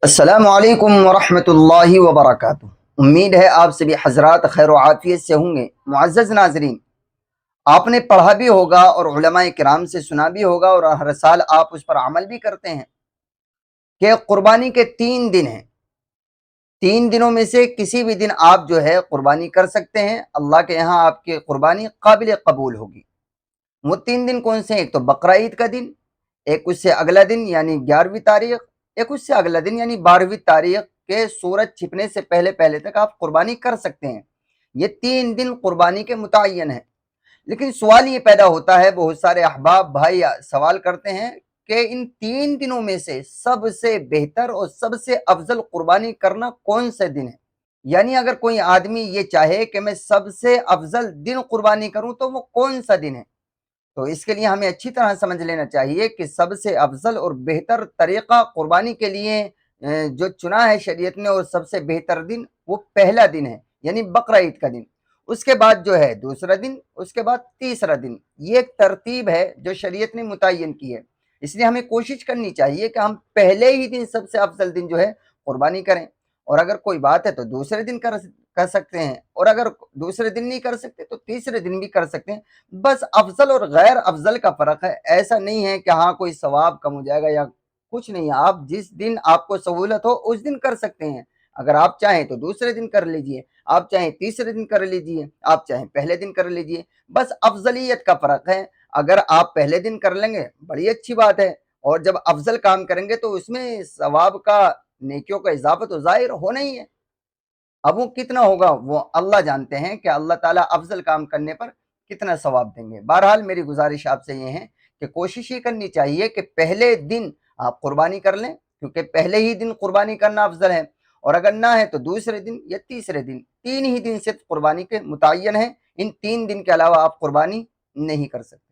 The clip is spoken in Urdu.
السلام علیکم ورحمۃ اللہ وبرکاتہ۔ امید ہے آپ سبھی حضرات خیر و عافیت سے ہوں گے۔ معزز ناظرین، آپ نے پڑھا بھی ہوگا اور علماء کرام سے سنا بھی ہوگا اور ہر سال آپ اس پر عمل بھی کرتے ہیں کہ قربانی کے 3 دن ہیں۔ 3 دنوں میں سے کسی بھی دن آپ جو ہے قربانی کر سکتے ہیں، اللہ کے یہاں آپ کی قربانی قابل قبول ہوگی۔ وہ 3 دن کون سے ہیں؟ ایک تو بقرہ عید کا دن، ایک اس سے اگلا دن یعنی 11ویں تاریخ، ایک اس سے اگلا دن یعنی 12ویں تاریخ کے سورج چھپنے سے پہلے پہلے تک آپ قربانی کر سکتے ہیں۔ یہ 3 دن قربانی کے متعین ہیں۔ لیکن سوال یہ پیدا ہوتا ہے، بہت سارے احباب بھائی سوال کرتے ہیں کہ ان 3 دنوں میں سے سب سے بہتر اور سب سے افضل قربانی کرنا کون سے دن ہے؟ یعنی اگر کوئی آدمی یہ چاہے کہ میں سب سے افضل دن قربانی کروں تو وہ کون سا دن ہے؟ تو اس کے لیے ہمیں اچھی طرح سمجھ لینا چاہیے کہ سب سے افضل اور بہتر طریقہ قربانی کے لیے جو چنا ہے شریعت نے، اور سب سے بہتر دن وہ پہلا دن ہے یعنی بقرہ عید کا دن، اس کے بعد جو ہے دوسرا دن، اس کے بعد تیسرا دن۔ یہ ایک ترتیب ہے جو شریعت نے متعین کی ہے۔ اس لیے ہمیں کوشش کرنی چاہیے کہ ہم پہلے ہی دن سب سے افضل دن جو ہے قربانی کریں، اور اگر کوئی بات ہے تو دوسرے دن کر سکتے ہیں، اور اگر دوسرے دن نہیں کر سکتے تو تیسرے دن بھی کر سکتے ہیں۔ بس افضل اور غیر افضل کا فرق ہے، ایسا نہیں ہے کہ ہاں کوئی ثواب کم ہو جائے گا یا کچھ نہیں ہے۔ آپ جس دن آپ کو سہولت ہو اس دن کر سکتے ہیں۔ اگر آپ چاہیں تو دوسرے دن کر لیجئے، آپ چاہیں تیسرے دن کر لیجئے، آپ چاہیں پہلے دن کر لیجئے، بس افضلیت کا فرق ہے۔ اگر آپ پہلے دن کر لیں گے بڑی اچھی بات ہے، اور جب افضل کام کریں گے تو اس میں ثواب کا، نیکیوں کا اضافہ تو ظاہر ہونا ہی ہے۔ اب وہ کتنا ہوگا وہ اللہ جانتے ہیں کہ اللہ تعالیٰ افضل کام کرنے پر کتنا ثواب دیں گے۔ بہرحال میری گزارش آپ سے یہ ہے کہ کوشش یہ کرنی چاہیے کہ پہلے دن آپ قربانی کر لیں، کیونکہ پہلے ہی دن قربانی کرنا افضل ہے، اور اگر نہ ہے تو دوسرے دن یا تیسرے دن، 3 ہی دن صرف قربانی کے متعین ہیں۔ ان 3 دن کے علاوہ آپ قربانی نہیں کر سکتے۔